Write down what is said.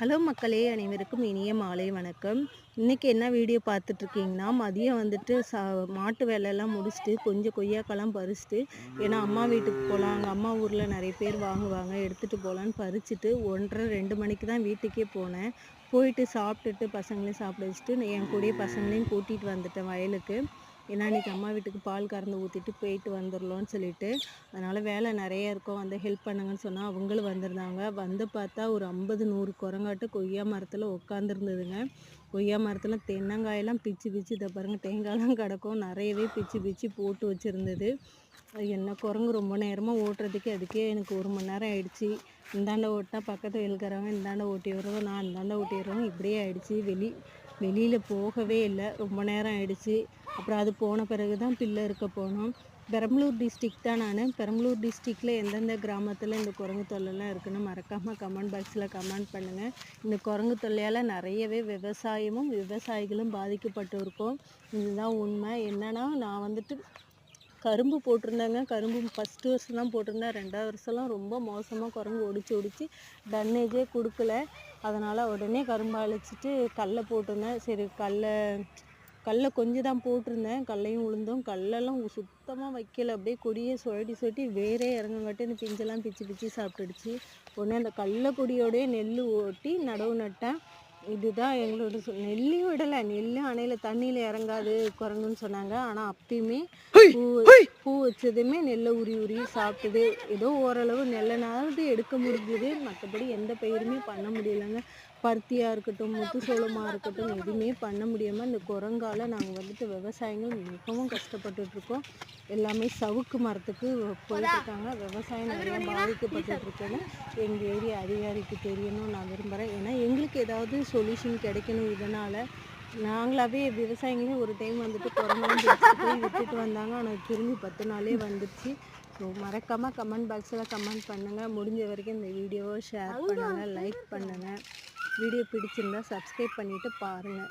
Hello மக்களே, அனைவருக்கும் இனிய மாலை வணக்கம். இன்றைக்கி என்ன வீடியோ பார்த்துட்ருக்கீங்கன்னா, மதியம் வந்துட்டு மாட்டு வேலையெல்லாம் முடிச்சுட்டு கொஞ்சம் கொய்யாக்காலாம் பறிச்சுட்டு, ஏன்னா அம்மா வீட்டுக்கு போகலாம், அங்கே அம்மா ஊரில் நிறைய பேர் வாங்குவாங்க, எடுத்துகிட்டு போகலான்னு பறிச்சுட்டு 1:30 2 மணிக்கு தான் வீட்டுக்கே போனேன். போயிட்டு சாப்பிட்டுட்டு பசங்களையும் சாப்பிட வச்சுட்டு என் கூடயே பசங்களையும் கூட்டிகிட்டு வந்துட்டேன் வயலுக்கு. ஏன்னா இன்றைக்கி அம்மா வீட்டுக்கு பால் கறந்து ஊற்றிட்டு போயிட்டு வந்துடலான்னு சொல்லிட்டு, அதனால் வேலை நிறைய இருக்கும், வந்து ஹெல்ப் பண்ணுங்கன்னு சொன்னால் அவங்களும் வந்திருந்தாங்க. வந்து பார்த்தா ஒரு 50 100 குரங்காட்டு கொய்யா மரத்தில் உட்காந்துருந்ததுங்க. கொய்யா மரத்தில் தென்னங்காயெல்லாம் பிச்சு பிச்சு இதை பாருங்கள், தேங்காயெல்லாம் கிடக்கும், நிறையவே பிச்சு பிச்சு போட்டு வச்சுருந்தது. என்ன குரங்கு ரொம்ப நேரமாக ஓட்டுறதுக்கே அதுக்கே எனக்கு 1 மணி நேரம் ஆயிடுச்சு. இந்தாண்ட ஓட்டினா பக்கத்து வெயில்காரங்க இந்தாண்ட ஓட்டி விடுறோம், நான் இந்தாண்ட ஓட்டி விடுறோம், இப்படியே ஆயிடுச்சு. வெளியில் போகவே இல்லை, ரொம்ப நேரம் ஆயிடுச்சு. அப்புறம் அது போன பிறகு தான் பிள்ளை இருக்க போனோம். பெரம்பலூர் டிஸ்ட்ரிக்ட் தான் நான். பெரம்பலூர் டிஸ்ட்ரிக்டில் எந்தெந்த கிராமத்தில் இந்த குரங்கு தொல்லைலாம் இருக்குன்னு மறக்காமல் கமெண்ட் பாக்ஸில் கமெண்ட் பண்ணுங்கள். இந்த குரங்கு தொல்லையால் நிறையவே விவசாயமும் விவசாயிகளும் பாதிக்கப்பட்டு இருக்கோம். இதுதான் உண்மை. என்னென்னா நான் வந்துட்டு கரும்பு போட்டிருந்தேங்க. கரும்பு ஃபஸ்ட்டு வருஷம் தான் போட்டிருந்தேன். 2வது வருஷம்லாம் ரொம்ப மோசமாக குரங்கு ஒடிச்சு டன்னேஜே கொடுக்கல. அதனால் உடனே கரும்பை அழிச்சிட்டு கடல போட்டிருந்தேன். சரி கடல கொஞ்சம் தான் போட்டிருந்தேன். கடலையும் உளுந்தும் கடலெல்லாம் சுத்தமாக வைக்கல. அப்படியே கொடியை சுழட்டி வேரே இறங்கங்காட்டி அந்த பிஞ்செல்லாம் பிச்சு சாப்பிட்டுடுச்சு. உடனே அந்த கடல கொடியோடய நெல் ஓட்டி நடவு நட்டேன். இதுதான் எங்களோட நெல்லையும் விடலை. நெல்லும் அணையில் தண்ணியில் இறங்காது குரங்குன்னு சொன்னாங்க. ஆனால் அப்பயுமே பூ வச்சதுமே நெல்லை உரி சாப்பிட்டுது. ஏதோ ஓரளவு நெல்லைனாவது எடுக்க முடிஞ்சுது, மற்றபடி எந்த பயிருமே பண்ண முடியலைங்க. பருத்தியாக இருக்கட்டும், முத்துசோளமாக இருக்கட்டும், எதுவுமே பண்ண முடியாமல் இந்த குரங்கால் நாங்கள் வந்துட்டு விவசாயிகள் மிகவும் கஷ்டப்பட்டுட்ருக்கோம். எல்லாமே சவுக்கு மரத்துக்கு போயிட்டுருக்காங்க. விவசாயம் நிறையா பாதிக்கப்பட்டுருக்குன்னு எங்கள் ஏரியா அதிகாரிக்கு தெரியணும்னு நான் விரும்புகிறேன். ஏன்னா எங்களுக்கு ஏதாவது சொல்யூஷன் கிடைக்கணும். இதனால் நாங்களாவே விவசாயிங்களே ஒரு டைம் வந்துட்டு குரங்கெல்லாம் பிடிச்சிட்டு போய் விட்டுட்டு வந்தாங்க. ஆனால் திரும்பி 10 நாளே வந்துடுச்சு. ஸோ மறக்காமல் கமெண்ட் பாக்ஸில் கமெண்ட் பண்ணுங்கள். முடிஞ்ச வரைக்கும் இந்த வீடியோவை ஷேர் பண்ணுங்கள், லைக் பண்ணுங்கள். வீடியோ பிடிச்சிருந்தா சப்ஸ்கிரைப் பண்ணிவிட்டு பாருங்கள்.